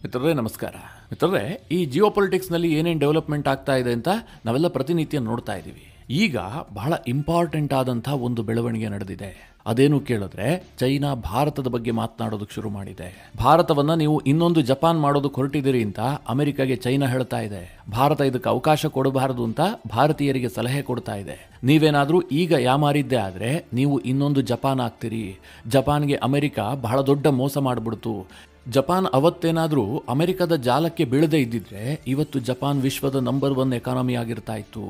ಮಿತ್ರರೇ ನಮಸ್ಕಾರ. ಮಿತ್ರರೇ, ಈ ಜಿಯೋ ಪೊಲಿಟಿಕ್ಸ್ನಲ್ಲಿ ಏನೇನು ಡೆವಲಪ್ಮೆಂಟ್ ಆಗ್ತಾ ಇದೆ ಅಂತ ನಾವೆಲ್ಲ ಪ್ರತಿನಿತ್ಯ ನೋಡ್ತಾ ಇದ್ದೀವಿ. ಈಗ ಬಹಳ ಇಂಪಾರ್ಟೆಂಟ್ ಆದಂಥ ಒಂದು ಬೆಳವಣಿಗೆ ನಡೆದಿದೆ. ಅದೇನು ಕೇಳಿದ್ರೆ, ಚೈನಾ ಭಾರತದ ಬಗ್ಗೆ ಮಾತನಾಡೋದಕ್ಕೆ ಶುರು ಮಾಡಿದೆ. ಭಾರತವನ್ನ ನೀವು ಇನ್ನೊಂದು ಜಪಾನ್ ಮಾಡೋದಕ್ಕೆ ಹೊರಟಿದ್ದೀರಿ ಅಂತ ಅಮೆರಿಕಾಗೆ ಚೈನಾ ಹೇಳ್ತಾ ಇದೆ. ಭಾರತ ಇದಕ್ಕೆ ಅವಕಾಶ ಕೊಡಬಾರದು ಅಂತ ಭಾರತೀಯರಿಗೆ ಸಲಹೆ ಕೊಡ್ತಾ ಇದೆ. ನೀವೇನಾದ್ರೂ ಈಗ ಯಾಮಾರಿದ್ದೆ ಆದ್ರೆ ನೀವು ಇನ್ನೊಂದು ಜಪಾನ್ ಆಗ್ತೀರಿ. ಜಪಾನ್ಗೆ ಅಮೆರಿಕ ಬಹಳ ದೊಡ್ಡ ಮೋಸ ಮಾಡಿಬಿಡ್ತು. ಜಪಾನ್ ಅವತ್ತೇನಾದ್ರೂ ಅಮೆರಿಕದ ಜಾಲಕ್ಕೆ ಬೀಳದೇ ಇದ್ದಿದ್ರೆ ಇವತ್ತು ಜಪಾನ್ ವಿಶ್ವದ ನಂಬರ್ 1 ಎಕಾನಮಿ ಆಗಿರ್ತಾ ಇತ್ತು.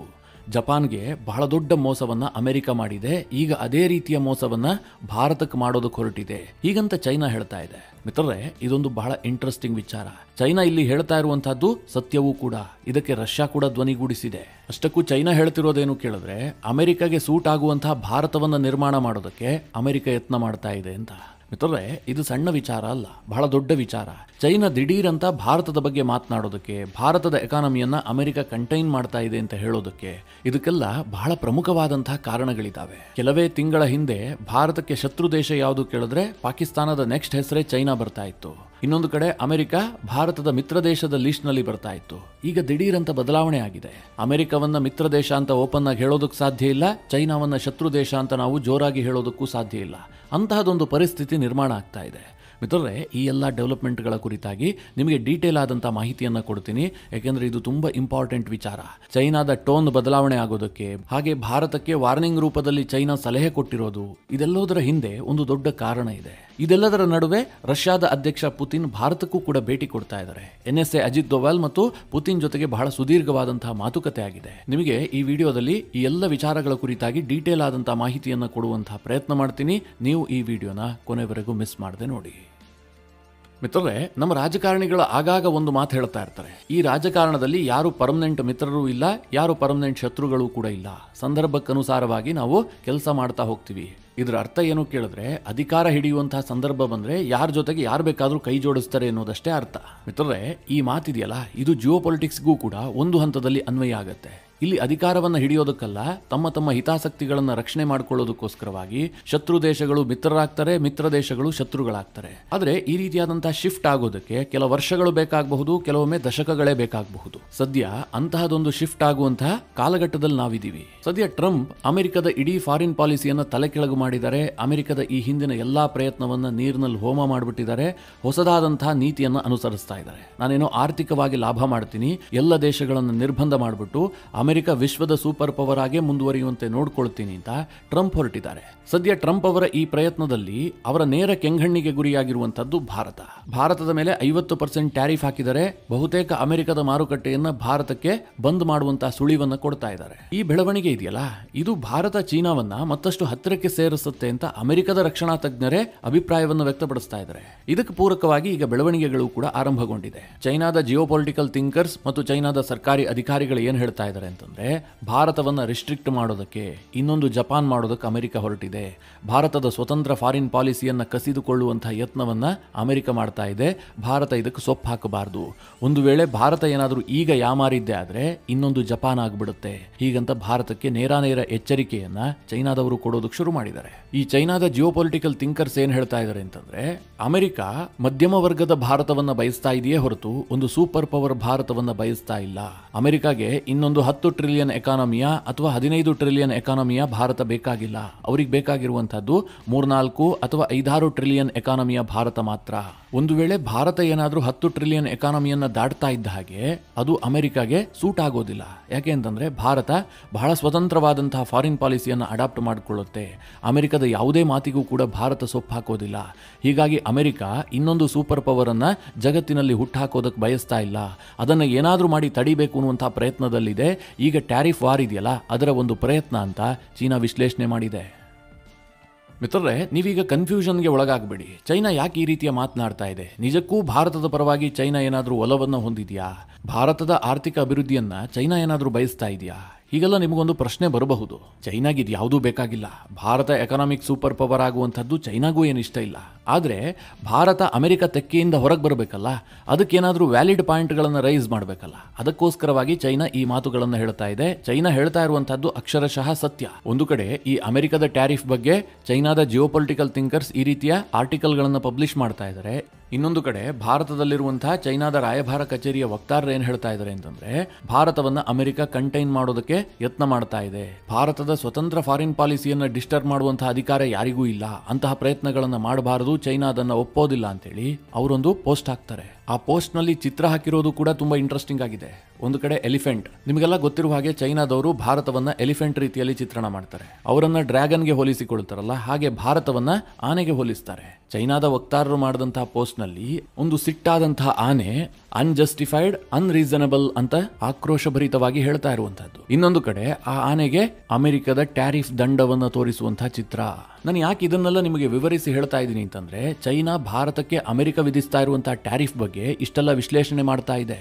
ಜಪಾನ್ಗೆ ಬಹಳ ದೊಡ್ಡ ಮೋಸವನ್ನ ಅಮೆರಿಕ ಮಾಡಿದೆ. ಈಗ ಅದೇ ರೀತಿಯ ಮೋಸವನ್ನ ಭಾರತಕ್ಕೆ ಮಾಡೋದಕ್ಕೆ ಹೊರಟಿದೆ ಹೀಗಂತ ಚೈನಾ ಹೇಳ್ತಾ ಇದೆ. ಮಿತ್ರರೇ, ಇದೊಂದು ಬಹಳ ಇಂಟ್ರೆಸ್ಟಿಂಗ್ ವಿಚಾರ. ಚೈನಾ ಇಲ್ಲಿ ಹೇಳ್ತಾ ಇರುವಂತಹದ್ದು ಸತ್ಯವೂ ಕೂಡ. ಇದಕ್ಕೆ ರಷ್ಯಾ ಕೂಡ ಧ್ವನಿಗೂಡಿಸಿದೆ. ಅಷ್ಟಕ್ಕೂ ಚೈನಾ ಹೇಳ್ತಿರೋದೇನು ಕೇಳಿದ್ರೆ, ಅಮೆರಿಕಾಗೆ ಸೂಟ್ ಆಗುವಂತಹ ಭಾರತವನ್ನ ನಿರ್ಮಾಣ ಮಾಡೋದಕ್ಕೆ ಅಮೆರಿಕ ಯತ್ನ ಮಾಡ್ತಾ ಇದೆ ಅಂತ. ಮಿತ್ರರೇ, ಇದು ಸಣ್ಣ ವಿಚಾರ ಅಲ್ಲ, ಬಹಳ ದೊಡ್ಡ ವಿಚಾರ. ಚೈನಾ ದಿಢೀರಂತ ಭಾರತದ ಬಗ್ಗೆ ಮಾತನಾಡೋದಕ್ಕೆ, ಭಾರತದ ಎಕಾನಮಿಯನ್ನ ಅಮೆರಿಕ ಕಂಟೈನ್ ಮಾಡ್ತಾ ಇದೆ ಅಂತ ಹೇಳೋದಕ್ಕೆ, ಇದಕ್ಕೆಲ್ಲ ಬಹಳ ಪ್ರಮುಖವಾದಂತಹ ಕಾರಣಗಳಿದ್ದಾವೆ. ಕೆಲವೇ ತಿಂಗಳ ಹಿಂದೆ ಭಾರತಕ್ಕೆ ಶತ್ರು ದೇಶ ಯಾವುದು ಕೇಳಿದ್ರೆ ಪಾಕಿಸ್ತಾನದ ನೆಕ್ಸ್ಟ್ ಹೆಸರೇ ಚೈನಾ ಬರ್ತಾ ಇತ್ತು. ಇನ್ನೊಂದು ಕಡೆ ಅಮೆರಿಕ ಭಾರತದ ಮಿತ್ರ ದೇಶದ ಲಿಸ್ಟ್ ನಲ್ಲಿ ಬರ್ತಾ ಇತ್ತು. ಈಗ ದಿಢೀರಂತ ಬದಲಾವಣೆ ಆಗಿದೆ. ಅಮೆರಿಕವನ್ನ ಮಿತ್ರ ದೇಶ ಅಂತ ಓಪನ್ ಆಗಿ ಹೇಳೋದಕ್ಕೆ ಸಾಧ್ಯ ಇಲ್ಲ, ಚೈನಾವನ್ನ ಶತ್ರು ದೇಶ ಅಂತ ನಾವು ಜೋರಾಗಿ ಹೇಳೋದಕ್ಕೂ ಸಾಧ್ಯ ಇಲ್ಲ. ಅಂತಹದೊಂದು ಪರಿಸ್ಥಿತಿ ನಿರ್ಮಾಣ ಆಗ್ತಾ ಇದೆ. ಮಿತ್ರರೇ, ಈ ಎಲ್ಲ ಡೆವಲಪ್ಮೆಂಟ್ಗಳ ಕುರಿತಾಗಿ ನಿಮಗೆ ಡೀಟೇಲ್ ಆದಂಥ ಮಾಹಿತಿಯನ್ನು ಕೊಡ್ತೀನಿ. ಯಾಕೆಂದರೆ ಇದು ತುಂಬ ಇಂಪಾರ್ಟೆಂಟ್ ವಿಚಾರ. ಚೈನಾದ ಟೋನ್ ಬದಲಾವಣೆ ಆಗೋದಕ್ಕೆ, ಹಾಗೆ ಭಾರತಕ್ಕೆ ವಾರ್ನಿಂಗ್ ರೂಪದಲ್ಲಿ ಚೈನಾ ಸಲಹೆ ಕೊಟ್ಟಿರೋದು, ಇದೆಲ್ಲದರ ಹಿಂದೆ ಒಂದು ದೊಡ್ಡ ಕಾರಣ ಇದೆ. ಇದೆಲ್ಲದರ ನಡುವೆ ರಷ್ಯಾದ ಅಧ್ಯಕ್ಷ ಪುತಿನ್ ಭಾರತಕ್ಕೂ ಕೂಡ ಭೇಟಿ ಕೊಡ್ತಾ ಇದ್ದಾರೆ. NSA ಅಜಿತ್ ದೋವಲ್ ಮತ್ತು ಪುತಿನ್ ಜೊತೆಗೆ ಬಹಳ ಸುದೀರ್ಘವಾದಂತಹ ಮಾತುಕತೆ ಆಗಿದೆ. ನಿಮಗೆ ಈ ವಿಡಿಯೋದಲ್ಲಿ ಈ ಎಲ್ಲ ವಿಚಾರಗಳ ಕುರಿತಾಗಿ ಡೀಟೇಲ್ ಆದಂತಹ ಮಾಹಿತಿಯನ್ನು ಕೊಡುವಂತಹ ಪ್ರಯತ್ನ ಮಾಡ್ತೀನಿ. ನೀವು ಈ ವಿಡಿಯೋನ ಕೊನೆವರೆಗೂ ಮಿಸ್ ಮಾಡದೆ ನೋಡಿ. ಮಿತ್ರರೇ, ನಮ್ಮ ರಾಜಕಾರಣಿಗಳು ಆಗಾಗ ಒಂದು ಮಾತು ಹೇಳ್ತಾ ಇರ್ತಾರೆ. ಈ ರಾಜಕಾರಣದಲ್ಲಿ ಯಾರು ಪರ್ಮನೆಂಟ್ ಮಿತ್ರರು ಇಲ್ಲ, ಯಾರು ಪರ್ಮನೆಂಟ್ ಶತ್ರುಗಳು ಕೂಡ ಇಲ್ಲ. ಸಂದರ್ಭಕ್ಕನುಸಾರವಾಗಿ ನಾವು ಕೆಲಸ ಮಾಡ್ತಾ ಹೋಗ್ತೀವಿ. ಇದರ ಅರ್ಥ ಏನು ಕೇಳಿದ್ರೆ, ಅಧಿಕಾರ ಹಿಡಿಯುವಂತಹ ಸಂದರ್ಭ ಬಂದ್ರೆ ಯಾರ ಜೊತೆಗೆ ಯಾರು ಬೇಕಾದ್ರೂ ಕೈ ಜೋಡಿಸ್ತಾರೆ ಅನ್ನೋದಷ್ಟೇ ಅರ್ಥ. ಮಿತ್ರರೇ, ಈ ಮಾತಿದೆಯಲ್ಲ, ಇದು ಜಿಯೋ ಪೊಲಿಟಿಕ್ಸ್ಗೂ ಕೂಡ ಒಂದು ಹಂತದಲ್ಲಿ ಅನ್ವಯ ಆಗತ್ತೆ. ಇಲ್ಲಿ ಅಧಿಕಾರವನ್ನ ಹಿಡಿಯೋದಕ್ಕಲ್ಲ, ತಮ್ಮ ತಮ್ಮ ಹಿತಾಸಕ್ತಿಗಳನ್ನ ರಕ್ಷಣೆ ಮಾಡ್ಕೊಳ್ಳೋದಕ್ಕೋಸ್ಕರವಾಗಿ ಶತ್ರು ದೇಶಗಳು ಮಿತ್ರರಾಗ್ತಾರೆ, ಮಿತ್ರ ದೇಶಗಳು ಶತ್ರುಗಳಾಗ್ತಾರೆ. ಆದ್ರೆ ಈ ರೀತಿಯಾದಂತಹ ಶಿಫ್ಟ್ ಆಗೋದಕ್ಕೆ ಕೆಲ ವರ್ಷಗಳು ಬೇಕಾಗಬಹುದು, ಕೆಲವೊಮ್ಮೆ ದಶಕಗಳೇ ಬೇಕಾಗಬಹುದು. ಸದ್ಯ ಅಂತಹದೊಂದು ಶಿಫ್ಟ್ ಆಗುವಂತಹ ಕಾಲಘಟ್ಟದಲ್ಲಿ ನಾವಿದ್ದೀವಿ. ಸದ್ಯ ಟ್ರಂಪ್ ಅಮೆರಿಕದ ಇಡೀ ಫಾರಿನ್ ಪಾಲಿಸಿಯನ್ನ ತಲೆ ಕೆಳಗು ಮಾಡಿದ್ದಾರೆ. ಅಮೆರಿಕದ ಈ ಹಿಂದಿನ ಎಲ್ಲಾ ಪ್ರಯತ್ನವನ್ನ ನೀರಿನಲ್ಲಿ ಹೋಮ ಮಾಡಿಬಿಟ್ಟಿದ್ದಾರೆ. ಹೊಸದಾದಂತಹ ನೀತಿಯನ್ನ ಅನುಸರಿಸ್ತಾ ಇದ್ದಾರೆ. ನಾನೇನೋ ಆರ್ಥಿಕವಾಗಿ ಲಾಭ ಮಾಡ್ತೀನಿ, ಎಲ್ಲ ದೇಶಗಳನ್ನು ನಿರ್ಬಂಧ ಮಾಡಿಬಿಟ್ಟು ಅಮೆರಿಕ ವಿಶ್ವದ ಸೂಪರ್ ಪವರ್ ಆಗಿ ಮುಂದುವರಿಯುವಂತೆ ನೋಡ್ಕೊಳ್ತೀನಿ ಅಂತ ಟ್ರಂಪ್ ಹೊರಟಿದ್ದಾರೆ. ಸದ್ಯ ಟ್ರಂಪ್ ಅವರ ಈ ಪ್ರಯತ್ನದಲ್ಲಿ ಅವರ ನೇರ ಕೆಂಗಣ್ಣಿಗೆ ಗುರಿಯಾಗಿರುವಂತದ್ದು ಭಾರತ. ಭಾರತದ ಮೇಲೆ 50% ಟ್ಯಾರಿಫ್ ಹಾಕಿದರೆ ಬಹುತೇಕ ಅಮೆರಿಕದ ಮಾರುಕಟ್ಟೆಯನ್ನ ಭಾರತಕ್ಕೆ ಬಂದ್ ಮಾಡುವಂತಹ ಸುಳಿವನ್ನ ಕೊಡ್ತಾ ಇದ್ದಾರೆ. ಈ ಬೆಳವಣಿಗೆ ಇದೆಯಲ್ಲ, ಇದು ಭಾರತ ಚೀನಾವನ್ನ ಮತ್ತಷ್ಟು ಹತ್ತಿರಕ್ಕೆ ಸೇರಿಸುತ್ತೆ ಅಂತ ಅಮೆರಿಕದ ರಕ್ಷಣಾ ತಜ್ಞರೇ ಅಭಿಪ್ರಾಯವನ್ನು ವ್ಯಕ್ತಪಡಿಸ್ತಾ ಇದ್ದಾರೆ. ಇದಕ್ಕೆ ಪೂರಕವಾಗಿ ಈಗ ಬೆಳವಣಿಗೆಗಳು ಕೂಡ ಆರಂಭಗೊಂಡಿದೆ. ಚೈನಾದ ಜಿಯೋ ಪೊಲಿಟಿಕಲ್ ಥಿಂಕರ್ಸ್ ಮತ್ತು ಚೈನಾದ ಸರ್ಕಾರಿ ಅಧಿಕಾರಿಗಳು ಏನ್ ಹೇಳ್ತಾ ಇದ್ದಾರೆ ಅಂತಂದ್ರೆ, ಭಾರತವನ್ನ ರಿಸ್ಟ್ರಿಕ್ಟ್ ಮಾಡೋದಕ್ಕೆ, ಇನ್ನೊಂದು ಜಪಾನ್ ಮಾಡೋದಕ್ಕೆ ಅಮೆರಿಕ ಹೊರಟಿದೆ. ಭಾರತದ ಸ್ವತಂತ್ರ ಫಾರಿನ್ ಪಾಲಿಸಿಯನ್ನ ಕಸಿದುಕೊಳ್ಳುವಂತಹ ಯತ್ನವನ್ನ ಅಮೆರಿಕ ಮಾಡ್ತಾ ಇದೆ. ಭಾರತ ಇದಕ್ಕೆ ಸೊಪ್ಪು ಹಾಕಬಾರದು. ಒಂದು ವೇಳೆ ಭಾರತ ಏನಾದರೂ ಈಗ ಯಾಮಾರಿದ್ದೆ ಆದ್ರೆ ಇನ್ನೊಂದು ಜಪಾನ್ ಆಗ್ಬಿಡುತ್ತೆ. ಹೀಗಂತ ಭಾರತಕ್ಕೆ ನೇರಾನೇರ ಎಚ್ಚರಿಕೆಯನ್ನ ಚೈನಾದವರು ಕೊಡೋದಕ್ಕೆ ಶುರು ಮಾಡಿದ್ದಾರೆ. ಈ ಚೈನಾದ ಜಿಯೋ ಪೊಲಿಟಿಕಲ್ ಥಿಂಕರ್ಸ್ ಏನ್ ಹೇಳ್ತಾ ಇದ್ದಾರೆ ಅಂತಂದ್ರೆ, ಅಮೆರಿಕ ಮಧ್ಯಮ ವರ್ಗದ ಭಾರತವನ್ನ ಬಯಸ್ತಾ ಇದೆಯೇ ಹೊರತು ಒಂದು ಸೂಪರ್ ಪವರ್ ಭಾರತವನ್ನ ಬಯಸ್ತಾ ಇಲ್ಲ. ಅಮೆರಿಕಾಗೆ ಇನ್ನೊಂದು 10 ಟ್ರಿಲಿಯನ್ ಎಕಾನಮಿಯ ಅಥವಾ 15 ಟ್ರಿಲಿಯನ್ ಎಕಾನಮಿಯ ಭಾರತ ಬೇಕಾಗಿಲ್ಲ. ಅವ್ರಿಗೆ ಬೇಕಾಗಿರುವಂತಹದ್ದು 3-4 ಅಥವಾ 5-6 ಟ್ರಿಲಿಯನ್ ಎಕಾನಮಿಯ ಭಾರತ ಮಾತ್ರ. ಒಂದು ವೇಳೆ ಭಾರತ ಏನಾದ್ರೂ 10 ಟ್ರಿಲಿಯನ್ ಎಕಾನಮಿಯನ್ನ ದಾಟ್ತಾ ಇದ್ದ ಹಾಗೆ ಅದು ಅಮೆರಿಕಾಗೆ ಸೂಟ್ ಆಗೋದಿಲ್ಲ. ಯಾಕೆ ಅಂತಂದ್ರೆ ಭಾರತ ಬಹಳ ಸ್ವತಂತ್ರವಾದಂತಹ ಫಾರಿನ್ ಪಾಲಿಸಿಯನ್ನ ಅಡಾಪ್ಟ್ ಮಾಡಿಕೊಳ್ಳುತ್ತೆ. ಅಮೆರಿಕದ ಯಾವುದೇ ಮಾತಿಗೂ ಕೂಡ ಭಾರತ ಸೊಪ್ಪು ಹಾಕೋದಿಲ್ಲ. ಹೀಗಾಗಿ ಅಮೆರಿಕ ಇನ್ನೊಂದು ಸೂಪರ್ ಪವರ್ ಅನ್ನ ಜಗತ್ತಿನಲ್ಲಿ ಹುಟ್ಟಾಕೋದಕ್ಕೆ ಬಯಸ್ತಾ ಇಲ್ಲ. ಅದನ್ನ ಏನಾದ್ರೂ ಮಾಡಿ ತಡಿಬೇಕು ಅನ್ನುವಂತಹ ಪ್ರಯತ್ನದಲ್ಲಿದೆ. ಈಗ ಟ್ಯಾರಿಫ್ ವಾರ್ ಇದೆಯಲ್ಲ, ಅದರ ಒಂದು ಪ್ರಯತ್ನ ಅಂತ ಚೀನಾ ವಿಶ್ಲೇಷಣೆ ಮಾಡಿದೆ. ಮಿತ್ರರೇ, ನೀವೀಗ ಕನ್ಫ್ಯೂಷನ್ಗೆ ಒಳಗಾಗಬೇಡಿ. ಚೈನಾ ಯಾಕೆ ಈ ರೀತಿಯ ಮಾತನಾಡ್ತಾ ಇದೆ? ನಿಜಕ್ಕೂ ಭಾರತದ ಪರವಾಗಿ ಚೈನಾ ಏನಾದರೂ ಒಲವನ್ನ ಹೊಂದಿದೆಯಾ? ಭಾರತದ ಆರ್ಥಿಕ ಅಭಿವೃದ್ಧಿಯನ್ನ ಚೈನಾ ಏನಾದರೂ ಬಯಸ್ತಾ ಇದೆಯಾ? ಹೀಗೆಲ್ಲ ನಿಮಗೊಂದು ಪ್ರಶ್ನೆ ಬರಬಹುದು. ಚೈನಾಗಿದು ಯಾವುದೂ ಬೇಕಾಗಿಲ್ಲ. ಭಾರತ ಎಕನಾಮಿಕ್ ಸೂಪರ್ ಪವರ್ ಆಗುವಂಥದ್ದು ಚೈನಾಗೂ ಏನು ಇಷ್ಟ ಇಲ್ಲ. ಆದರೆ ಭಾರತ ಅಮೆರಿಕ ತೆಕ್ಕೆಯಿಂದ ಹೊರಗೆ ಬರಬೇಕಲ್ಲ, ಅದಕ್ಕೇನಾದರೂ ವ್ಯಾಲಿಡ್ ಪಾಯಿಂಟ್ಗಳನ್ನು ರೈಸ್ ಮಾಡಬೇಕಲ್ಲ. ಅದಕ್ಕೋಸ್ಕರವಾಗಿ ಚೈನಾ ಈ ಮಾತುಗಳನ್ನು ಹೇಳ್ತಾ ಇದೆ. ಚೈನಾ ಹೇಳ್ತಾ ಇರುವಂತಹದ್ದು ಅಕ್ಷರಶಃ ಸತ್ಯ. ಒಂದು ಕಡೆ ಈ ಅಮೆರಿಕದ ಟ್ಯಾರಿಫ್ ಬಗ್ಗೆ ಚೈನಾದ ಜಿಯೋಪೊಲಿಟಿಕಲ್ ಥಿಂಕರ್ಸ್ ಈ ರೀತಿಯ ಆರ್ಟಿಕಲ್ಗಳನ್ನು ಪಬ್ಲಿಷ್ ಮಾಡ್ತಾ ಇದ್ದಾರೆ. ಇನ್ನೊಂದು ಕಡೆ ಭಾರತದಲ್ಲಿರುವಂತಹ ಚೈನಾದ ರಾಯಭಾರ ಕಚೇರಿಯ ವಕ್ತಾರರು ಏನ್ ಹೇಳ್ತಾ ಇದ್ದಾರೆ ಅಂತಂದ್ರೆ, ಭಾರತವನ್ನ ಅಮೆರಿಕ ಕಂಟೈನ್ ಮಾಡೋದಕ್ಕೆ ಯತ್ನ ಮಾಡ್ತಾ ಇದೆ. ಭಾರತದ ಸ್ವತಂತ್ರ ಫಾರಿನ್ ಪಾಲಿಸಿಯನ್ನ ಡಿಸ್ಟರ್ಬ್ ಮಾಡುವಂತಹ ಅಧಿಕಾರ ಯಾರಿಗೂ ಇಲ್ಲ, ಅಂತಹ ಪ್ರಯತ್ನಗಳನ್ನ ಮಾಡಬಾರದು, ಚೈನಾ ಅದನ್ನ ಒಪ್ಪೋದಿಲ್ಲ ಅಂತೇಳಿ ಅವರೊಂದು ಪೋಸ್ಟ್ ಹಾಕ್ತಾರೆ. ಆ ಪೋಸ್ಟ್ ನಲ್ಲಿ ಚಿತ್ರ ಹಾಕಿರೋದು ಕೂಡ ತುಂಬಾ ಇಂಟ್ರೆಸ್ಟಿಂಗ್ ಆಗಿದೆ. ಒಂದು ಕಡೆ ಎಲಿಫೆಂಟ್, ನಿಮಗೆಲ್ಲ ಗೊತ್ತಿರುವ ಹಾಗೆ ಚೈನಾದವರು ಭಾರತವನ್ನ ಎಲಿಫೆಂಟ್ ರೀತಿಯಲ್ಲಿ ಚಿತ್ರಣ ಮಾಡ್ತಾರೆ. ಅವರನ್ನ ಡ್ರ್ಯಾಗನ್ಗೆ ಹೋಲಿಸಿಕೊಳ್ತಾರಲ್ಲ, ಹಾಗೆ ಭಾರತವನ್ನ ಆನೆಗೆ ಹೋಲಿಸ್ತಾರೆ. ಚೈನಾದ ವಕ್ತಾರರು ಮಾಡಿದಂತಹ ಪೋಸ್ಟ್ ನಲ್ಲಿ ಒಂದು ಸಿಟ್ಟಾದಂತಹ ಆನೆ ಅನ್ಜಸ್ಟಿಫೈಡ್, ಅನ್ರೀಸನಬಲ್ ಅಂತ ಆಕ್ರೋಶಭರಿತವಾಗಿ ಹೇಳ್ತಾ ಇರುವಂತಹದ್ದು. ಇನ್ನೊಂದು ಕಡೆ ಆ ಆನೆಗೆ ಅಮೆರಿಕದ ಟ್ಯಾರಿಫ್ ದಂಡವನ್ನು ತೋರಿಸುವಂತಹ ಚಿತ್ರ. ನಾನು ಯಾಕೆ ಇದನ್ನೆಲ್ಲ ನಿಮಗೆ ವಿವರಿಸಿ ಹೇಳ್ತಾ ಇದ್ದೀನಿ ಅಂತಂದ್ರೆ, ಚೈನಾ ಭಾರತಕ್ಕೆ ಅಮೆರಿಕ ವಿಧಿಸ್ತಾ ಇರುವಂತಹ ಟ್ಯಾರಿಫ್ ಬಗ್ಗೆ ಇಷ್ಟೆಲ್ಲ ವಿಶ್ಲೇಷಣೆ ಮಾಡ್ತಾ ಇದೆ.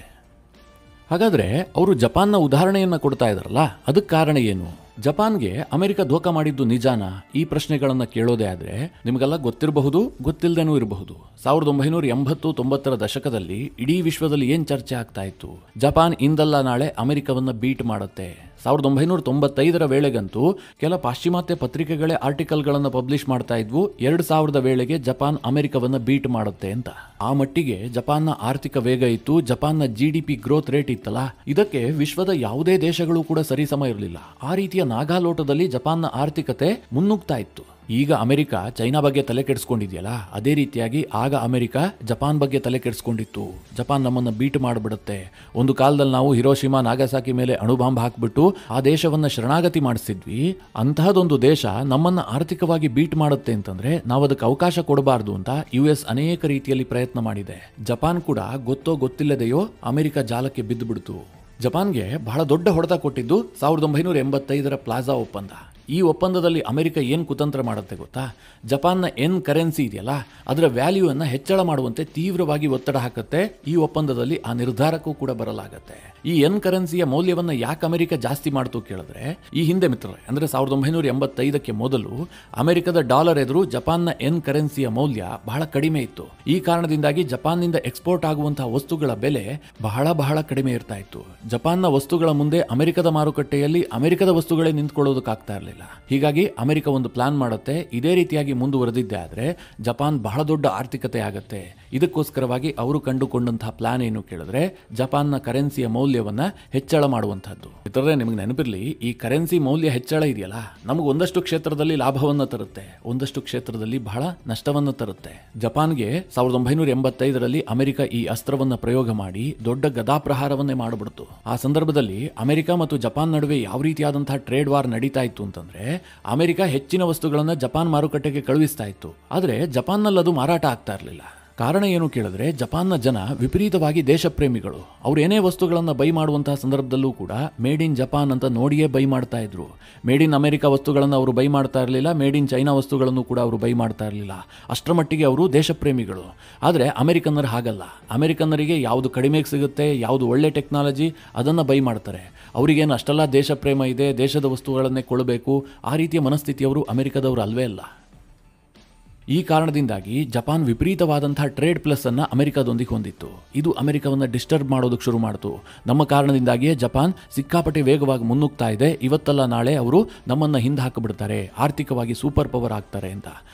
ಹಾಗಾದ್ರೆ ಅವರು ಜಪಾನ್ನ ಉದಾಹರಣೆಯನ್ನ ಕೊಡ್ತಾ ಇದಾರಲ್ಲ, ಅದಕ್ಕೆ ಕಾರಣ ಏನು? ಜಪಾನ್ಗೆ ಅಮೆರಿಕ ಧೋಖಾ ಮಾಡಿದ್ದು ನಿಜಾನಾ? ಈ ಪ್ರಶ್ನೆಗಳನ್ನ ಕೇಳೋದೇ ಆದ್ರೆ ನಿಮಗೆಲ್ಲ ಗೊತ್ತಿರಬಹುದು, ಗೊತ್ತಿಲ್ಲದೇನೂ ಇರಬಹುದು. 1980-90ರ ದಶಕದಲ್ಲಿ ಇಡೀ ವಿಶ್ವದಲ್ಲಿ ಏನ್ ಚರ್ಚೆ ಆಗ್ತಾ ಇತ್ತು? ಜಪಾನ್ ಇಂದಲ್ಲ ನಾಳೆ ಅಮೆರಿಕವನ್ನ ಬೀಟ್ ಮಾಡುತ್ತೆ. 1995ರ ವೇಳೆಗಂತೂ ಕೆಲ ಪಾಶ್ಚಿಮಾತ್ಯ ಪತ್ರಿಕೆಗಳೇ ಆರ್ಟಿಕಲ್ಗಳನ್ನು ಪಬ್ಲಿಷ್ ಮಾಡ್ತಾ ಇದ್ವು, 2000ದ ವೇಳೆಗೆ ಜಪಾನ್ ಅಮೆರಿಕವನ್ನ ಬೀಟ್ ಮಾಡುತ್ತೆ ಅಂತ. ಆ ಮಟ್ಟಿಗೆ ಜಪಾನ್ನ ಆರ್ಥಿಕ ವೇಗ ಇತ್ತು, ಜಪಾನ್ನ GDP ಗ್ರೋತ್ ರೇಟ್ ಇತ್ತಲ್ಲ, ಇದಕ್ಕೆ ವಿಶ್ವದ ಯಾವುದೇ ದೇಶಗಳು ಕೂಡ ಸರಿಸಮ ಇರಲಿಲ್ಲ. ಆ ರೀತಿಯ ನಾಗಾಲೋಟದಲ್ಲಿ ಜಪಾನ್ನ ಆರ್ಥಿಕತೆ ಮುನ್ನುಗ್ತಾ ಇತ್ತು. ಈಗ ಅಮೆರಿಕ ಚೈನಾ ಬಗ್ಗೆ ತಲೆ ಕೆಡಿಸ್ಕೊಂಡಿದೆಯಲ್ಲ, ಅದೇ ರೀತಿಯಾಗಿ ಆಗ ಅಮೆರಿಕ ಜಪಾನ್ ಬಗ್ಗೆ ತಲೆ ಕೆಡಿಸ್ಕೊಂಡಿತ್ತು. ಜಪಾನ್ ನಮ್ಮನ್ನ ಬೀಟ್ ಮಾಡಿಬಿಡುತ್ತೆ. ಒಂದು ಕಾಲದಲ್ಲಿ ನಾವು ಹಿರೋಶಿಮಾ ನಾಗಸಾಕಿ ಮೇಲೆ ಅಣುಬಾಂಬ್ ಹಾಕ್ಬಿಟ್ಟು ಆ ದೇಶವನ್ನ ಶರಣಾಗತಿ ಮಾಡಿಸಿದ್ವಿ. ಅಂತಹದೊಂದು ದೇಶ ನಮ್ಮನ್ನ ಆರ್ಥಿಕವಾಗಿ ಬೀಟ್ ಮಾಡುತ್ತೆ ಅಂತಂದ್ರೆ ನಾವು ಅದಕ್ಕೆ ಅವಕಾಶ ಕೊಡಬಾರ್ದು ಅಂತ US ಅನೇಕ ರೀತಿಯಲ್ಲಿ ಪ್ರಯತ್ನ ಮಾಡಿದೆ. ಜಪಾನ್ ಕೂಡ ಗೊತ್ತೋ ಗೊತ್ತಿಲ್ಲದೆಯೋ ಅಮೆರಿಕ ಜಾಲಕ್ಕೆ ಬಿದ್ದು ಬಿಡ್ತು. ಜಪಾನ್ಗೆ ಬಹಳ ದೊಡ್ಡ ಹೊಡೆತ ಕೊಟ್ಟಿದ್ದು 1985ರ ಪ್ಲಾಜಾ ಒಪ್ಪಂದ. ಈ ಒಪ್ಪಂದದಲ್ಲಿ ಅಮೆರಿಕ ಏನು ಕುತಂತ್ರ ಮಾಡುತ್ತೆ ಗೊತ್ತಾ? ಜಪಾನ್ನ ಎನ್ ಕರೆನ್ಸಿ ಇದೆಯಲ್ಲ, ಅದರ ವ್ಯಾಲ್ಯೂವನ್ನು ಹೆಚ್ಚಳ ಮಾಡುವಂತೆ ತೀವ್ರವಾಗಿ ಒತ್ತಡ ಹಾಕುತ್ತೆ. ಈ ಒಪ್ಪಂದದಲ್ಲಿ ಆ ನಿರ್ಧಾರಕ್ಕೂ ಕೂಡ ಬರಲಾಗತ್ತೆ. ಈ ಎನ್ ಕರೆನ್ಸಿಯ ಮೌಲ್ಯವನ್ನು ಯಾಕೆ ಅಮೆರಿಕ ಜಾಸ್ತಿ ಮಾಡ್ತು ಕೇಳಿದ್ರೆ, ಈ ಹಿಂದೆ ಮಿತ್ರರೇ, ಅಂದ್ರೆ 1985ಕ್ಕೆ ಮೊದಲು ಅಮೆರಿಕದ ಡಾಲರ್ ಎದುರು ಜಪಾನ್ನ ಎನ್ ಕರೆನ್ಸಿಯ ಮೌಲ್ಯ ಬಹಳ ಕಡಿಮೆ ಇತ್ತು. ಈ ಕಾರಣದಿಂದಾಗಿ ಜಪಾನ್ನಿಂದ ಎಕ್ಸ್ಪೋರ್ಟ್ ಆಗುವಂತಹ ವಸ್ತುಗಳ ಬೆಲೆ ಬಹಳ ಕಡಿಮೆ ಇರ್ತಾ ಇತ್ತು. ಜಪಾನ್ನ ವಸ್ತುಗಳ ಮುಂದೆ ಅಮೆರಿಕದ ಮಾರುಕಟ್ಟೆಯಲ್ಲಿ ಅಮೆರಿಕದ ವಸ್ತುಗಳೇ ನಿಂತ್ಕೊಳ್ಳೋದಕ್ಕಾಗ್ತಾ ಇರಲಿಲ್ಲ. ಹೀಗಾಗಿ ಅಮೆರಿಕ ಒಂದು ಪ್ಲಾನ್ ಮಾಡುತ್ತೆ, ಇದೇ ರೀತಿಯಾಗಿ ಮುಂದುವರೆದಿದ್ದೆ ಆದ್ರೆ ಜಪಾನ್ ಬಹಳ ದೊಡ್ಡ ಆರ್ಥಿಕತೆ ಆಗುತ್ತೆ. ಇದಕ್ಕೋಸ್ಕರವಾಗಿ ಅವರು ಕಂಡುಕೊಂಡಂತಹ ಪ್ಲಾನ್ ಏನು ಕೇಳಿದ್ರೆ, ಜಪಾನ್ನ ಕರೆನ್ಸಿಯ ಮೌಲ್ಯವನ್ನ ಹೆಚ್ಚಳ ಮಾಡುವಂತಹದ್ದು. ಇತರರೇ, ನಿಮಗೆ ನೆನಪಿರ್ಲಿ, ಈ ಕರೆನ್ಸಿ ಮೌಲ್ಯ ಹೆಚ್ಚಳ ಇದೆಯಲ್ಲ, ನಮಗೆ ಒಂದಷ್ಟು ಕ್ಷೇತ್ರದಲ್ಲಿ ಲಾಭವನ್ನ ತರುತ್ತೆ, ಒಂದಷ್ಟು ಕ್ಷೇತ್ರದಲ್ಲಿ ಬಹಳ ನಷ್ಟವನ್ನ ತರುತ್ತೆ. ಜಪಾನ್ಗೆ 1985ರಲ್ಲಿ ಅಮೆರಿಕ ಈ ಅಸ್ತ್ರವನ್ನ ಪ್ರಯೋಗ ಮಾಡಿ ದೊಡ್ಡ ಗದಾಪ್ರಹಾರವನ್ನೇ ಮಾಡಿಬಿಡ್ತು. ಆ ಸಂದರ್ಭದಲ್ಲಿ ಅಮೆರಿಕ ಮತ್ತು ಜಪಾನ್ ನಡುವೆ ಯಾವ ರೀತಿಯಾದಂತಹ ಟ್ರೇಡ್ ವಾರ್ ನಡೀತಾ ಇತ್ತು ಅಂತಂದ್ರೆ, ಅಮೆರಿಕ ಹೆಚ್ಚಿನ ವಸ್ತುಗಳನ್ನ ಜಪಾನ್ ಮಾರುಕಟ್ಟೆಗೆ ಕಳುಹಿಸ್ತಾ ಇತ್ತು. ಆದ್ರೆ ಜಪಾನ್ನಲ್ಲಿ ಅದು ಮಾರಾಟ ಆಗ್ತಾ ಇರಲಿಲ್ಲ. ಕಾರಣ ಏನು ಕೇಳಿದ್ರೆ, ಜಪಾನ್ನ ಜನ ವಿಪರೀತವಾಗಿ ದೇಶ ಪ್ರೇಮಿಗಳು. ಅವ್ರು ಏನೇ ವಸ್ತುಗಳನ್ನು ಬೈ ಮಾಡುವಂತಹ ಸಂದರ್ಭದಲ್ಲೂ ಕೂಡ ಮೇಡ್ ಇನ್ ಜಪಾನ್ ಅಂತ ನೋಡಿಯೇ ಬೈ ಮಾಡ್ತಾ ಇದ್ರು. ಮೇಡ್ ಇನ್ ಅಮೆರಿಕ ವಸ್ತುಗಳನ್ನು ಅವರು ಬೈ ಮಾಡ್ತಾ ಇರಲಿಲ್ಲ, ಮೇಡ್ ಇನ್ ಚೈನಾ ವಸ್ತುಗಳನ್ನು ಕೂಡ ಅವರು ಬೈ ಮಾಡ್ತಾ ಇರಲಿಲ್ಲ. ಅಷ್ಟರ ಮಟ್ಟಿಗೆ ಅವರು ದೇಶ ಪ್ರೇಮಿಗಳು. ಆದರೆ ಅಮೆರಿಕನ್ನರು ಹಾಗಲ್ಲ. ಅಮೆರಿಕನ್ನರಿಗೆ ಯಾವುದು ಕಡಿಮೆಗೆ ಸಿಗುತ್ತೆ, ಯಾವುದು ಒಳ್ಳೆ ಟೆಕ್ನಾಲಜಿ, ಅದನ್ನು ಬೈ ಮಾಡ್ತಾರೆ. ಅವರಿಗೇನು ಅಷ್ಟೆಲ್ಲ ದೇಶ ಪ್ರೇಮ ಇದೆ, ದೇಶದ ವಸ್ತುಗಳನ್ನೇ ಕೊಳ್ಳಬೇಕು, ಆ ರೀತಿಯ ಮನಸ್ಥಿತಿಯವರು ಅಮೆರಿಕದವರು ಅಲ್ವೇ ಅಲ್ಲ. ಈ ಕಾರಣದಿಂದಾಗಿ ಜಪಾನ್ ವಿಪರೀತವಾದಂತಹ ಟ್ರೇಡ್ ಪ್ಲಸ್ ಅನ್ನ ಅಮೆರಿಕದೊಂದಿಗೆ ಹೊಂದಿತ್ತು. ಇದು ಅಮೆರಿಕವನ್ನ ಡಿಸ್ಟರ್ಬ್ ಮಾಡೋದಕ್ಕೆ ಶುರು ಮಾಡಿತು. ನಮ್ಮ ಕಾರಣದಿಂದಾಗಿಯೇ ಜಪಾನ್ ಸಿಕ್ಕಾಪಟ್ಟೆ ವೇಗವಾಗಿ ಮುನ್ನುಗ್ತಾ ಇದೆ. ಇವತ್ತಲ್ಲ ನಾಳೆ ಅವರು ನಮ್ಮನ್ನ ಹಿಂದೆ ಹಾಕಿಬಿಡ್ತಾರೆ, ಆರ್ಥಿಕವಾಗಿ ಸೂಪರ್ ಪವರ್ ಆಗ್ತಾರೆ ಅಂತ.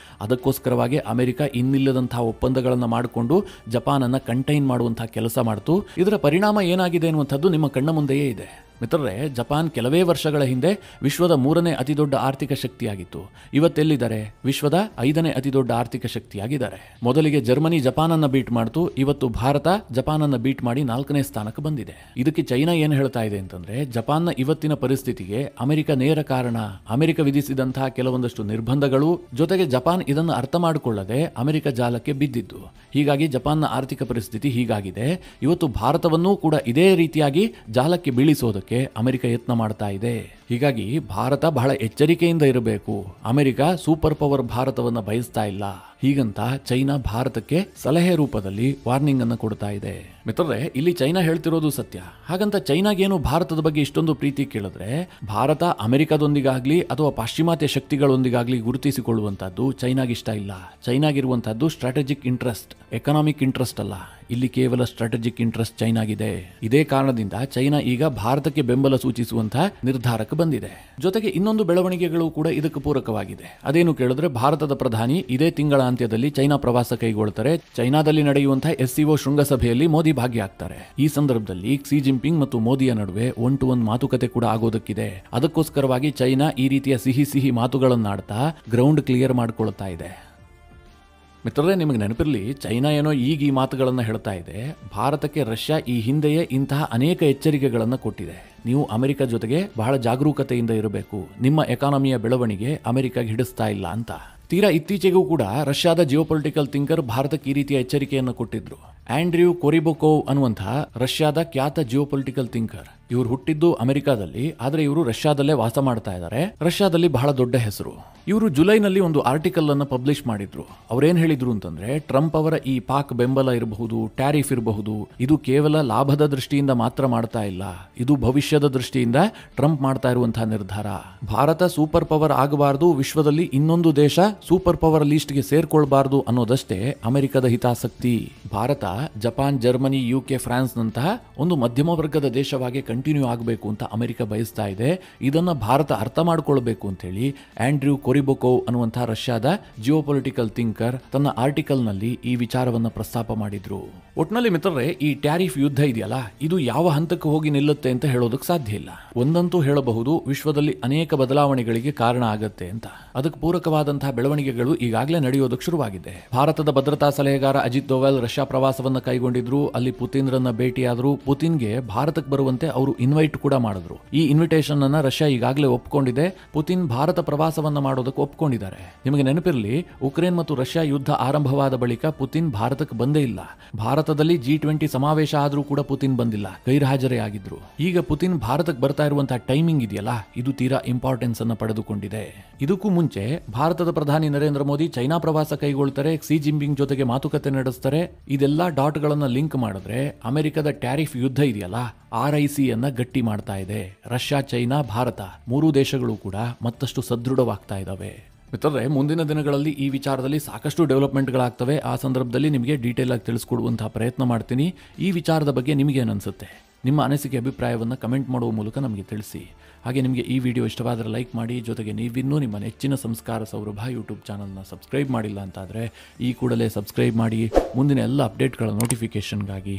ಅದಕ್ಕೋಸ್ಕರವಾಗಿ ಅಮೆರಿಕ ಇನ್ನಿಲ್ಲದಂತಹ ಒಪ್ಪಂದಗಳನ್ನು ಮಾಡಿಕೊಂಡು ಜಪಾನನ್ನು ಕಂಟೈನ್ ಮಾಡುವಂತಹ ಕೆಲಸ ಮಾಡ್ತು. ಇದರ ಪರಿಣಾಮ ಏನಾಗಿದೆ ಅನ್ನುವಂಥದ್ದು ನಿಮ್ಮ ಕಣ್ಣ ಮುಂದೆಯೇ ಇದೆ. ಮಿತ್ರರೇ, ಜಪಾನ್ ಕೆಲವೇ ವರ್ಷಗಳ ಹಿಂದೆ ವಿಶ್ವದ 3ನೇ ಅತಿದೊಡ್ಡ ಆರ್ಥಿಕ ಶಕ್ತಿಯಾಗಿತ್ತು. ಇವತ್ತೆಲ್ಲಿದ್ದಾರೆ? ವಿಶ್ವದ 5ನೇ ಅತಿದೊಡ್ಡ ಆರ್ಥಿಕ ಶಕ್ತಿಯಾಗಿದ್ದಾರೆ. ಮೊದಲಿಗೆ ಜರ್ಮನಿ ಜಪಾನನ್ನ ಬೀಟ್ ಮಾಡ್ತು. ಇವತ್ತು ಭಾರತ ಜಪಾನನ್ನ ಬೀಟ್ ಮಾಡಿ 4ನೇ ಸ್ಥಾನಕ್ಕೆ ಬಂದಿದೆ. ಇದಕ್ಕೆ ಚೈನಾ ಏನು ಹೇಳ್ತಾ ಇದೆ ಅಂತಂದ್ರೆ, ಜಪಾನ್ನ ಇವತ್ತಿನ ಪರಿಸ್ಥಿತಿಗೆ ಅಮೆರಿಕ ನೇರ ಕಾರಣ. ಅಮೆರಿಕ ವಿಧಿಸಿದಂತಹ ಕೆಲವೊಂದಷ್ಟು ನಿರ್ಬಂಧಗಳು, ಜೊತೆಗೆ ಜಪಾನ್ ಇದನ್ನು ಅರ್ಥ ಮಾಡಿಕೊಳ್ಳದೆ ಅಮೆರಿಕ ಜಾಲಕ್ಕೆ ಬಿದ್ದಿದ್ದು. ಹೀಗಾಗಿ ಜಪಾನ್ನ ಆರ್ಥಿಕ ಪರಿಸ್ಥಿತಿ ಹೀಗಾಗಿದೆ. ಇವತ್ತು ಭಾರತವನ್ನೂ ಕೂಡ ಇದೇ ರೀತಿಯಾಗಿ ಜಾಲಕ್ಕೆ ಬೀಳಿಸೋದಕ್ಕೆ ಅಮೆರಿಕ ಯತ್ನ ಮಾಡ್ತಾ ಇದೆ. ಹೀಗಾಗಿ ಭಾರತ ಬಹಳ ಎಚ್ಚರಿಕೆಯಿಂದ ಇರಬೇಕು. ಅಮೆರಿಕ ಸೂಪರ್ ಪವರ್ ಭಾರತವನ್ನು ಬಯಸ್ತಾ ಇಲ್ಲ. ಹೀಗಂತ ಚೈನಾ ಭಾರತಕ್ಕೆ ಸಲಹೆ ರೂಪದಲ್ಲಿ ವಾರ್ನಿಂಗ್ ಅನ್ನು ಕೊಡ್ತಾ ಇದೆ. ಮಿತ್ರರೇ, ಇಲ್ಲಿ ಚೈನಾ ಹೇಳ್ತಿರೋದು ಸತ್ಯ. ಹಾಗಂತ ಚೈನಾಗೇನು ಭಾರತದ ಬಗ್ಗೆ ಇಷ್ಟೊಂದು ಪ್ರೀತಿ ಕೇಳಿದ್ರೆ, ಭಾರತ ಅಮೆರಿಕದೊಂದಿಗಾಗ್ಲಿ ಅಥವಾ ಪಾಶ್ಚಿಮಾತ್ಯ ಶಕ್ತಿಗಳೊಂದಿಗಾಗ್ಲಿ ಗುರುತಿಸಿಕೊಳ್ಳುವಂತಹದ್ದು ಚೈನಾಗಿಷ್ಟ ಇಲ್ಲ. ಚೈನಾಗಿರುವಂತಹದ್ದು ಸ್ಟ್ರಾಟಜಿಕ್ ಇಂಟ್ರೆಸ್ಟ್, ಎಕನಾಮಿಕ್ ಇಂಟ್ರೆಸ್ಟ್ ಅಲ್ಲ. ಇಲ್ಲಿ ಕೇವಲ ಸ್ಟ್ರಾಟಜಿಕ್ ಇಂಟ್ರೆಸ್ಟ್ ಚೈನಾಗಿದೆ. ಇದೇ ಕಾರಣದಿಂದ ಚೈನಾ ಈಗ ಭಾರತಕ್ಕೆ ಬೆಂಬಲ ಸೂಚಿಸುವಂತಹ ನಿರ್ಧಾರಕ್ಕೆ ಬಂದಿದೆ. ಜೊತೆಗೆ ಇನ್ನೊಂದು ಬೆಳವಣಿಗೆಗಳು ಕೂಡ ಇದಕ್ಕೆ ಪೂರಕವಾಗಿದೆ. ಅದೇನು ಕೇಳಿದ್ರೆ, ಭಾರತದ ಪ್ರಧಾನಿ ಇದೇ ತಿಂಗಳ ಅಂತ್ಯದಲ್ಲಿ ಚೈನಾ ಪ್ರವಾಸ ಕೈಗೊಳ್ತಾರೆ. ಚೈನಾದಲ್ಲಿ ನಡೆಯುವಂತಹ SCO ಶೃಂಗಸಭೆಯಲ್ಲಿ ಮೋದಿ ಭಾಗಿಯಾಗ್ತಾರೆ. ಈ ಸಂದರ್ಭದಲ್ಲಿ ಕ್ಸಿ ಜಿನ್ಪಿಂಗ್ ಮತ್ತು ಮೋದಿಯ ನಡುವೆ 1-to-1 ಮಾತುಕತೆ ಕೂಡ ಆಗೋದಕ್ಕಿದೆ. ಅದಕ್ಕೋಸ್ಕರವಾಗಿ ಚೈನಾ ಈ ರೀತಿಯ ಸಿಹಿ ಮಾತುಗಳನ್ನಾಡ್ತಾ ಗ್ರೌಂಡ್ ಕ್ಲಿಯರ್ ಮಾಡ್ಕೊಳ್ತಾ ಇದೆ. ಮಿತ್ರರೇ, ನಿಮಗೆ ನೆನಪಿರಲಿ, ಚೈನಾ ಏನೋ ಈಗ ಈ ಮಾತುಗಳನ್ನು ಹೇಳ್ತಾ ಇದೆ. ಭಾರತಕ್ಕೆ ರಷ್ಯಾ ಈ ಹಿಂದೆಯೇ ಇಂತಹ ಅನೇಕ ಎಚ್ಚರಿಕೆಗಳನ್ನು ಕೊಟ್ಟಿದೆ. ನೀವು ಅಮೆರಿಕ ಜೊತೆಗೆ ಬಹಳ ಜಾಗರೂಕತೆಯಿಂದ ಇರಬೇಕು, ನಿಮ್ಮ ಎಕಾನಮಿಯ ಬೆಳವಣಿಗೆ ಅಮೆರಿಕಾಗೆ ಹಿಡಿಸ್ತಾ ಇಲ್ಲ ಅಂತ. ತೀರಾ ಇತ್ತೀಚೆಗೂ ಕೂಡ ರಷ್ಯಾದ ಜಿಯೋಪೊಲಿಟಿಕಲ್ ಥಿಂಕರ್ ಭಾರತಕ್ಕೆ ಈ ರೀತಿಯ ಎಚ್ಚರಿಕೆಯನ್ನು ಕೊಟ್ಟಿದ್ರು. ಆಂಡ್ರ್ಯೂ ಕೊರಿಬೊಕೋವ್ ಅನ್ನುವಂತಹ ರಷ್ಯಾದ ಖ್ಯಾತ ಜಿಯೋಪೊಲಿಟಿಕಲ್ ಥಿಂಕರ್. ಇವರು ಹುಟ್ಟಿದ್ದು ಅಮೆರಿಕಾದಲ್ಲಿ, ಆದರೆ ಇವರು ರಷ್ಯಾದಲ್ಲೇ ವಾಸ ಮಾಡ್ತಾ ಇದ್ದಾರೆ. ರಷ್ಯಾದಲ್ಲಿ ಬಹಳ ದೊಡ್ಡ ಹೆಸರು. ಇವರು ಜುಲೈನಲ್ಲಿ ಒಂದು ಆರ್ಟಿಕಲ್ ಅನ್ನು ಪಬ್ಲಿಷ್ ಮಾಡಿದ್ರು. ಅವ್ರೇನ್ ಹೇಳಿದ್ರು ಅಂತಂದ್ರೆ, ಟ್ರಂಪ್ ಅವರ ಈ ಪಾಕ್ ಬೆಂಬಲ ಇರಬಹುದು, ಟ್ಯಾರಿಫ್ ಇರಬಹುದು, ಇದು ಕೇವಲ ಲಾಭದ ದೃಷ್ಟಿಯಿಂದ ಮಾತ್ರ ಮಾಡ್ತಾ ಇಲ್ಲ, ಇದು ಭವಿಷ್ಯದ ದೃಷ್ಟಿಯಿಂದ ಟ್ರಂಪ್ ಮಾಡ್ತಾ ಇರುವಂತಹ ನಿರ್ಧಾರ. ಭಾರತ ಸೂಪರ್ ಪವರ್ ಆಗಬಾರದು, ವಿಶ್ವದಲ್ಲಿ ಇನ್ನೊಂದು ದೇಶ ಸೂಪರ್ ಪವರ್ ಲೀಸ್ಟ್ಗೆ ಸೇರ್ಕೊಳ್ಬಾರದು ಅನ್ನೋದಷ್ಟೇ ಅಮೆರಿಕದ ಹಿತಾಸಕ್ತಿ. Bharat Japan, Germany, UK, France ನಂತಹ ಒಂದು ಮಧ್ಯಮ ವರ್ಗದ ದೇಶವಾಗಿ ಕಂಟಿನ್ಯೂ ಆಗಬೇಕು ಅಂತ ಅಮೆರಿಕ ಬಯಸ್ತಾ ಇದೆ. ಇದನ್ನ ಭಾರತ ಅರ್ಥ ಮಾಡ್ಕೊಳ್ಬೇಕು ಅಂತ ಹೇಳಿ ಆಂಡ್ರ್ಯೂ ಕೊರಿಬೊಕೋವ್ ಅನ್ನುವಂತಹ ರಷ್ಯಾದ ಜಿಯೋಪೊಲಿಟಿಕಲ್ ಥಿಂಕರ್ ತನ್ನ ಆರ್ಟಿಕಲ್ ನಲ್ಲಿ ಈ ವಿಚಾರವನ್ನ ಪ್ರಸ್ತಾಪ ಮಾಡಿದ್ರು. ಒಟ್ನಲ್ಲಿ ಮಿತ್ರರೇ, ಈ ಟ್ಯಾರಿಫ್ ಯುದ್ಧ ಇದೆಯಲ್ಲ, ಇದು ಯಾವ ಹಂತಕ್ಕೆ ಹೋಗಿ ನಿಲ್ಲುತ್ತೆ ಅಂತ ಹೇಳೋದಕ್ಕೆ ಸಾಧ್ಯ ಇಲ್ಲ. ಒಂದಂತೂ ಹೇಳಬಹುದು, ವಿಶ್ವದಲ್ಲಿ ಅನೇಕ ಬದಲಾವಣೆಗಳಿಗೆ ಕಾರಣ ಆಗತ್ತೆ ಅಂತ. ಅದಕ್ಕೆ ಪೂರಕವಾದಂತಹ ಬೆಳವಣಿಗೆಗಳು ಈಗಾಗಲೇ ನಡೆಯೋದಕ್ಕೆ ಶುರುವಾಗಿದೆ. ಭಾರತದ ಭದ್ರತಾ ಸಲಹೆಗಾರ ಅಜಿತ್ ದೋವಲ್ ರಷ್ಯಾ ಪ್ರವಾಸವನ್ನ ಕೈಗೊಂಡಿದ್ರು. ಅಲ್ಲಿ ಪುತಿನ್ರನ್ನ ಭೇಟಿಯಾದ್ರು. ಪುತಿನ್ಗೆ ಭಾರತಕ್ಕೆ ಬರುವಂತೆ ಅವರು ಇನ್ವೈಟ್ ಕೂಡ ಮಾಡಿದ್ರು. ಈ ಇನ್ವಿಟೇಷನ್ ಅನ್ನ ರಷ್ಯಾ ಈಗಾಗಲೇ ಒಪ್ಕೊಂಡಿದೆ. ಪುತಿನ್ ಭಾರತ ಪ್ರವಾಸವನ್ನ ಮಾಡೋದಕ್ಕೆ ಒಪ್ಕೊಂಡಿದ್ದಾರೆ. ನಿಮಗೆ ನೆನಪಿರಲಿ, ಉಕ್ರೇನ್ ಮತ್ತು ರಷ್ಯಾ ಯುದ್ಧ ಆರಂಭವಾದ ಬಳಿಕ ಪುತಿನ್ ಭಾರತಕ್ಕೆ ಬಂದೇ ಇಲ್ಲ. ಭಾರತದಲ್ಲಿ G20 ಸಮಾವೇಶ ಆದ್ರೂ ಕೂಡ ಪುತಿನ್ ಬಂದಿಲ್ಲ, ಗೈರ್ಹಾಜರೇ ಆಗಿದ್ರು. ಈಗ ಪುತಿನ್ ಭಾರತಕ್ಕೆ ಬರ್ತಾ ಇರುವಂತಹ ಟೈಮಿಂಗ್ ಇದೆಯಲ್ಲ, ಇದು ತೀರಾ ಇಂಪಾರ್ಟೆನ್ಸ್ ಅನ್ನ ಪಡೆದುಕೊಂಡಿದೆ. ಇದಕ್ಕೂ ಮುಂಚೆ ಭಾರತದ ಪ್ರಧಾನಿ ನರೇಂದ್ರ ಮೋದಿ ಚೈನಾ ಪ್ರವಾಸ ಕೈಗೊಳ್ತಾರೆ, ಕ್ಸಿ ಜಿನ್ಪಿಂಗ್ ಜೊತೆಗೆ ಮಾತುಕತೆ ನಡೆಸ್ತಾರೆ. ಇದೆಲ್ಲ ಡಾಟ್ ಗಳನ್ನ ಲಿಂಕ್ ಮಾಡಿದ್ರೆ ಅಮೆರಿಕದ ಟ್ಯಾರಿಫ್ ಯುದ್ಧ ಇದೆಯಲ್ಲ, RIC ಅನ್ನ ಗಟ್ಟಿ ಮಾಡ್ತಾ ಇದೆ. ರಷ್ಯಾ, ಚೈನಾ, ಭಾರತ ಮೂರೂ ದೇಶಗಳು ಕೂಡ ಮತ್ತಷ್ಟು ಸದೃಢವಾಗ್ತಾ ಇದ್ದಾವೆ. ಮಿತ್ರರೇ, ಮುಂದಿನ ದಿನಗಳಲ್ಲಿ ಈ ವಿಚಾರದಲ್ಲಿ ಸಾಕಷ್ಟು ಡೆವಲಪ್ಮೆಂಟ್ಗಳಾಗ್ತವೆ. ಆ ಸಂದರ್ಭದಲ್ಲಿ ನಿಮಗೆ ಡೀಟೇಲ್ ಆಗಿ ತಿಳಿಸ್ಕೊಡುವಂತಹ ಪ್ರಯತ್ನ ಮಾಡ್ತೀನಿ. ಈ ವಿಚಾರದ ಬಗ್ಗೆ ನಿಮಗೇನು ಅನಿಸುತ್ತೆ? ನಿಮ್ಮ ಅನಿಸಿಕೆ, ಅಭಿಪ್ರಾಯವನ್ನು ಕಮೆಂಟ್ ಮಾಡುವ ಮೂಲಕ ನಮಗೆ ತಿಳಿಸಿ. ಹಾಗೆ ನಿಮಗೆ ಈ ವಿಡಿಯೋ ಇಷ್ಟವಾದರೆ ಲೈಕ್ ಮಾಡಿ. ಜೊತೆಗೆ ನೀವಿನ್ನೂ ನಿಮ್ಮ ನೆಚ್ಚಿನ ಸಂಸ್ಕಾರ ಸೌರಭ ಯೂಟ್ಯೂಬ್ ಚಾನಲ್ನ ಸಬ್ಸ್ಕ್ರೈಬ್ ಮಾಡಿಲ್ಲ ಅಂತಾದರೆ ಈ ಕೂಡಲೇ ಸಬ್ಸ್ಕ್ರೈಬ್ ಮಾಡಿ. ಮುಂದಿನ ಎಲ್ಲ ಅಪ್ಡೇಟ್ಗಳ ನೋಟಿಫಿಕೇಷನ್ಗಾಗಿ